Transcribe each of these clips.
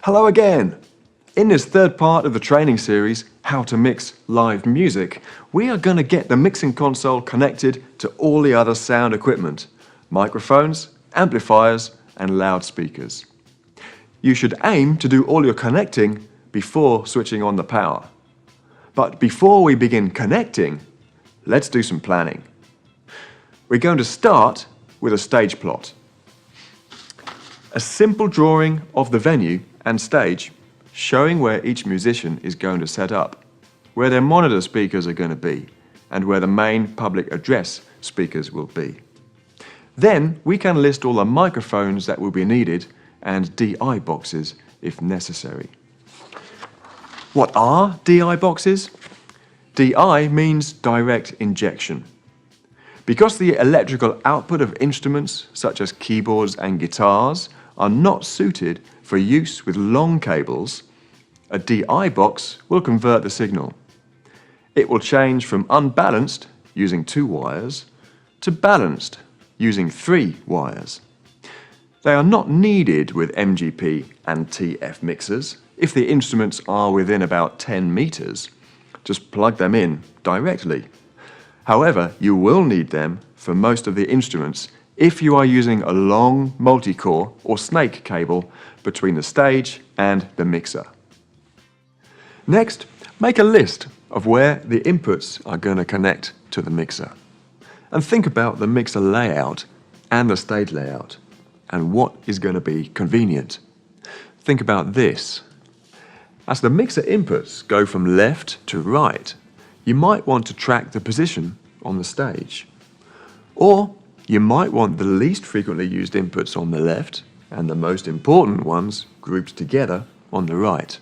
Hello again! In this third part of the training series, How to Mix Live Music, we are going to get the mixing console connected to all the other sound equipment, microphones, amplifiers and loudspeakers. You should aim to do all your connecting before switching on the power. But before we begin connecting, let's do some planning. We're going to start with a stage plot. A simple drawing of the venue and stage showing where each musician is going to set up, where their monitor speakers are going to be, and where the main public address speakers will be. Then we can list all the microphones that will be needed and DI boxes if necessary. What are DI boxes? DI means direct injection. Because the electrical output of instruments such as keyboards and guitars are not suited for use with long cables, a DI box will convert the signal. It will change from unbalanced, using 2 wires, to balanced, using 3 wires. They are not needed with MGP and TF mixers if the instruments are within about 10 meters. Just plug them in directly. However, you will need them for most of the instruments if you are using a long multi-core or snake cable between the stage and the mixer. Next, make a list of where the inputs are going to connect to the mixer. And think about the mixer layout and the stage layout and what is going to be convenient. Think about this. As the mixer inputs go from left to right, you might want to track the position on the stage. Or you might want the least frequently used inputs on the left and the most important ones grouped together on the right.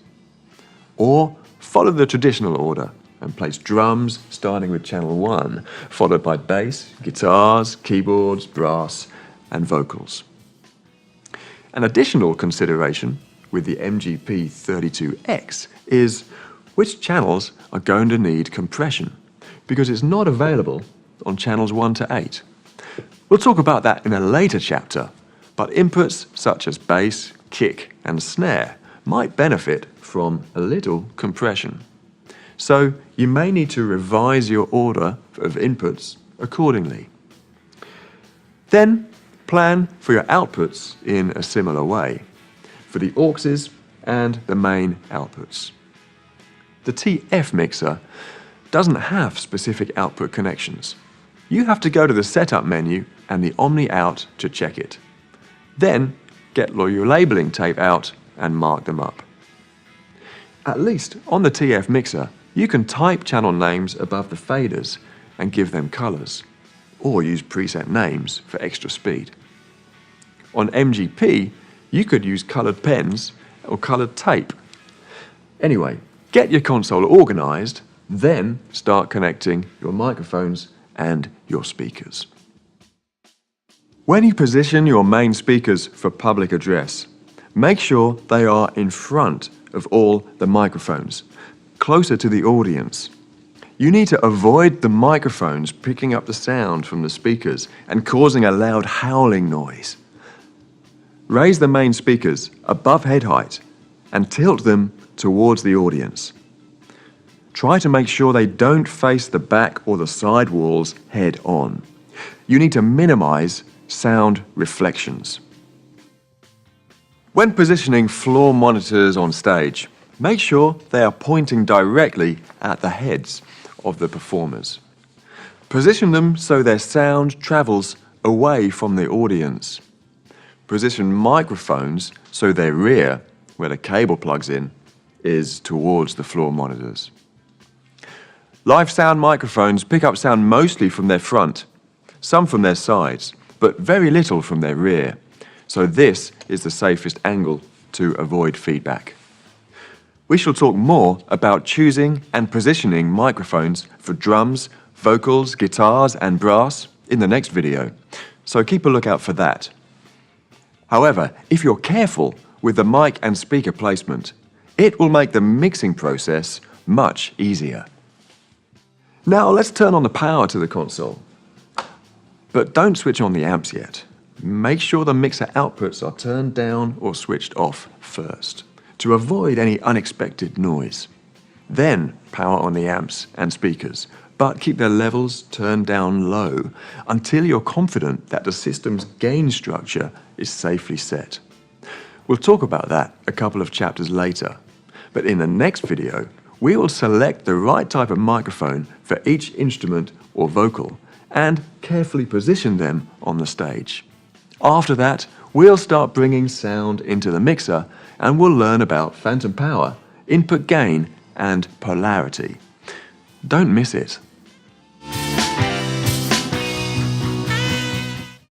Or follow the traditional order and place drums starting with channel 1, followed by bass, guitars, keyboards, brass and vocals. An additional consideration with the MGP32X is which channels are going to need compression, because it's not available on channels 1 to 8. We'll talk about that in a later chapter, but inputs such as bass, kick and snare might benefit from a little compression. So you may need to revise your order of inputs accordingly. Then plan for your outputs in a similar way, for the auxes and the main outputs. The TF mixer doesn't have specific output connections. You have to go to the setup menu and the Omni out to check it. Then get your labeling tape out and mark them up. At least on the TF mixer, you can type channel names above the faders and give them colors, or use preset names for extra speed. On MGP, you could use colored pens or colored tape. Anyway, get your console organized, then start connecting your microphones and your speakers. When you position your main speakers for public address, make sure they are in front of all the microphones, closer to the audience. You need to avoid the microphones picking up the sound from the speakers and causing a loud howling noise. Raise the main speakers above head height and tilt them towards the audience. Try to make sure they don't face the back or the side walls head on. You need to minimize sound reflections. When positioning floor monitors on stage, make sure they are pointing directly at the heads of the performers. Position them so their sound travels away from the audience. Position microphones so their rear, where the cable plugs in, is towards the floor monitors. Live sound microphones pick up sound mostly from their front, some from their sides, but very little from their rear. So this is the safest angle to avoid feedback. We shall talk more about choosing and positioning microphones for drums, vocals, guitars and brass in the next video, so keep a lookout for that. However, if you're careful with the mic and speaker placement, it will make the mixing process much easier. Now let's turn on the power to the console. But don't switch on the amps yet. Make sure the mixer outputs are turned down or switched off first to avoid any unexpected noise. Then power on the amps and speakers, but keep their levels turned down low until you're confident that the system's gain structure is safely set. We'll talk about that a couple of chapters later, but in the next video, we will select the right type of microphone for each instrument or vocal and carefully position them on the stage. After that, we'll start bringing sound into the mixer and we'll learn about phantom power, input gain, and polarity. Don't miss it.